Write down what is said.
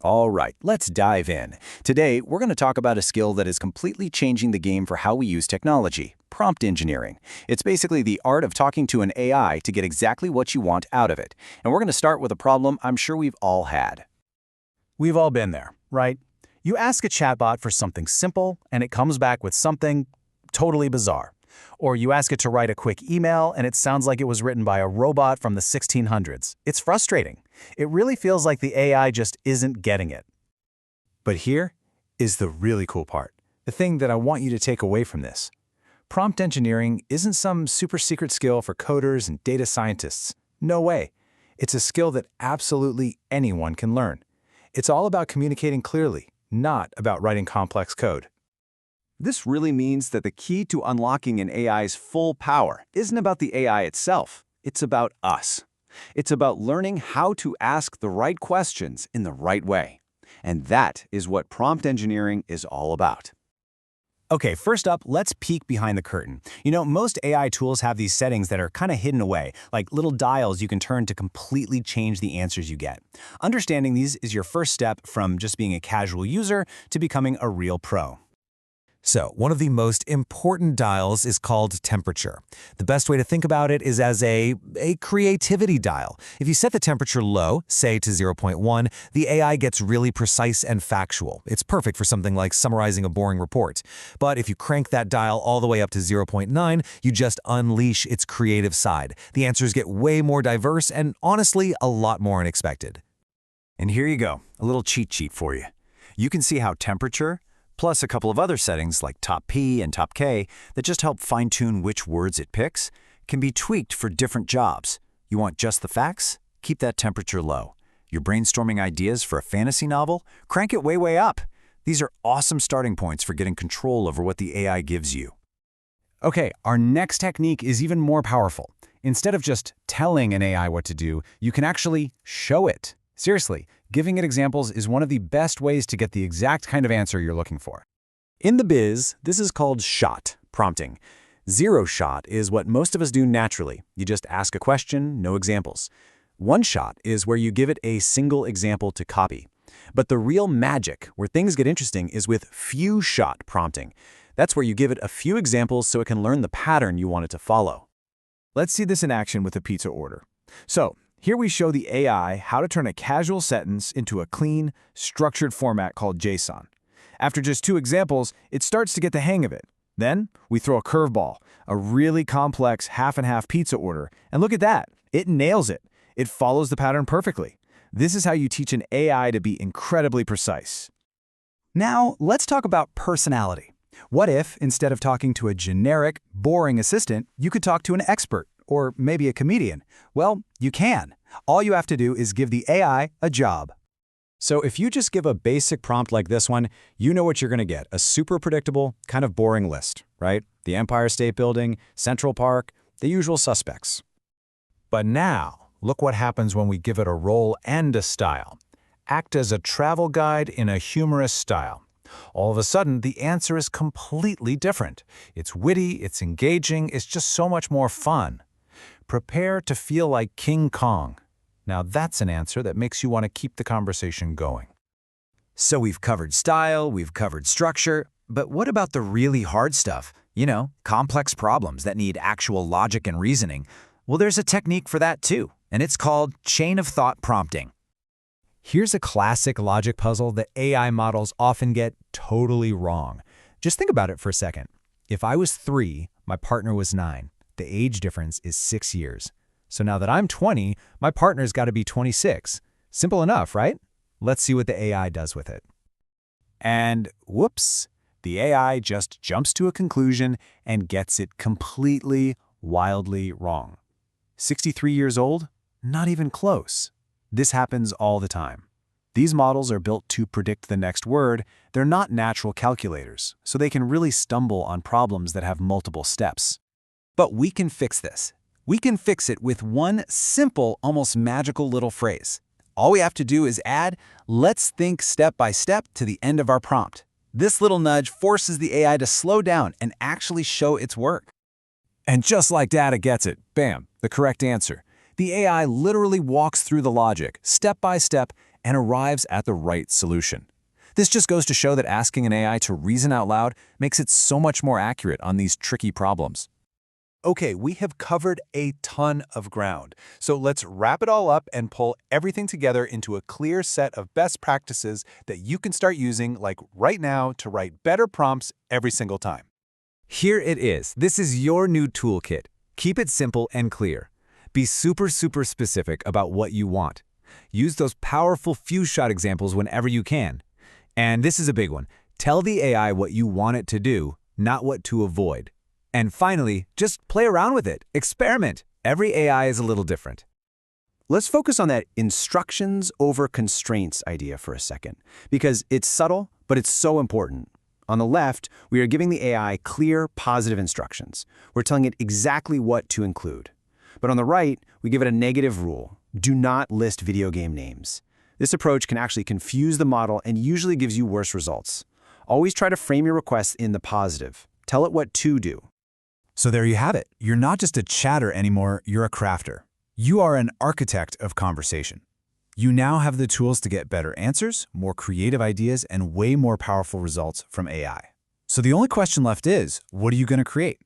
All right, let's dive in. Today, we're going to talk about a skill that is completely changing the game for how we use technology, prompt engineering. It's basically the art of talking to an AI to get exactly what you want out of it. And we're going to start with a problem I'm sure we've all had. We've all been there, right? You ask a chatbot for something simple, and it comes back with something totally bizarre. Or you ask it to write a quick email, and it sounds like it was written by a robot from the 1600s. It's frustrating. It really feels like the AI just isn't getting it. But here is the really cool part, the thing that I want you to take away from this. Prompt engineering isn't some super secret skill for coders and data scientists. No way. It's a skill that absolutely anyone can learn. It's all about communicating clearly, not about writing complex code. This really means that the key to unlocking an AI's full power isn't about the AI itself. It's about us. It's about learning how to ask the right questions in the right way. And that is what prompt engineering is all about. Okay, first up, let's peek behind the curtain. You know, most AI tools have these settings that are kind of hidden away, like little dials you can turn to completely change the answers you get. Understanding these is your first step from just being a casual user to becoming a real pro. So, one of the most important dials is called temperature. The best way to think about it is as a creativity dial. If you set the temperature low, say to 0.1, the AI gets really precise and factual. It's perfect for something like summarizing a boring report. But if you crank that dial all the way up to 0.9, you just unleash its creative side. The answers get way more diverse and, honestly, a lot more unexpected. And here you go, a little cheat sheet for you. You can see how temperature, plus a couple of other settings like top P and top K that just help fine-tune which words it picks, can be tweaked for different jobs. You want just the facts? Keep that temperature low. You're brainstorming ideas for a fantasy novel? Crank it way, way up. These are awesome starting points for getting control over what the AI gives you. Okay, our next technique is even more powerful. Instead of just telling an AI what to do, you can actually show it. Seriously, giving it examples is one of the best ways to get the exact kind of answer you're looking for. In the biz, this is called shot prompting. Zero shot is what most of us do naturally. You just ask a question, no examples. One shot is where you give it a single example to copy. But the real magic, where things get interesting, is with few shot prompting. That's where you give it a few examples so it can learn the pattern you want it to follow. Let's see this in action with a pizza order. So, here we show the AI how to turn a casual sentence into a clean, structured format called JSON. After just 2 examples, it starts to get the hang of it. Then, we throw a curveball, a really complex half-and-half pizza order, and look at that, it nails it. It follows the pattern perfectly. This is how you teach an AI to be incredibly precise. Now, let's talk about personality. What if, instead of talking to a generic, boring assistant, you could talk to an expert? Or maybe a comedian? Well, you can. All you have to do is give the AI a job. So if you just give a basic prompt like this one, you know what you're going to get, a super predictable, kind of boring list, right? The Empire State Building, Central Park, the usual suspects. But now, look what happens when we give it a role and a style. Act as a travel guide in a humorous style. All of a sudden, the answer is completely different. It's witty, it's engaging, it's just so much more fun. Prepare to feel like King Kong. Now that's an answer that makes you want to keep the conversation going. So we've covered style, we've covered structure, but what about the really hard stuff? You know, complex problems that need actual logic and reasoning. Well, there's a technique for that too, and it's called chain of thought prompting. Here's a classic logic puzzle that AI models often get totally wrong. Just think about it for a second. If I was 3, my partner was 9. The age difference is 6 years. So now that I'm 20, my partner's got to be 26. Simple enough, right? Let's see what the AI does with it. And whoops, the AI just jumps to a conclusion and gets it completely, wildly wrong. 63 years old? Not even close. This happens all the time. These models are built to predict the next word. They're not natural calculators, so they can really stumble on problems that have multiple steps. But we can fix this. We can fix it with one simple, almost magical little phrase. All we have to do is add, "Let's think step by step" to the end of our prompt. This little nudge forces the AI to slow down and actually show its work. And just like that, it gets it. Bam, the correct answer. The AI literally walks through the logic, step by step, and arrives at the right solution. This just goes to show that asking an AI to reason out loud makes it so much more accurate on these tricky problems. Okay, we have covered a ton of ground, so let's wrap it all up and pull everything together into a clear set of best practices that you can start using like right now to write better prompts every single time. Here it is. This is your new toolkit. Keep it simple and clear. Be super specific about what you want. Use those powerful few-shot examples whenever you can. And this is a big one. Tell the AI what you want it to do, not what to avoid. And finally, just play around with it. Experiment. Every AI is a little different. Let's focus on that instructions over constraints idea for a second, because it's subtle, but it's so important. On the left, we are giving the AI clear, positive instructions. We're telling it exactly what to include. But on the right, we give it a negative rule. Do not list video game names. This approach can actually confuse the model and usually gives you worse results. Always try to frame your requests in the positive. Tell it what to do. So there you have it. You're not just a chatter anymore, you're a crafter. You are an architect of conversation. You now have the tools to get better answers, more creative ideas, and way more powerful results from AI. So the only question left is, what are you going to create?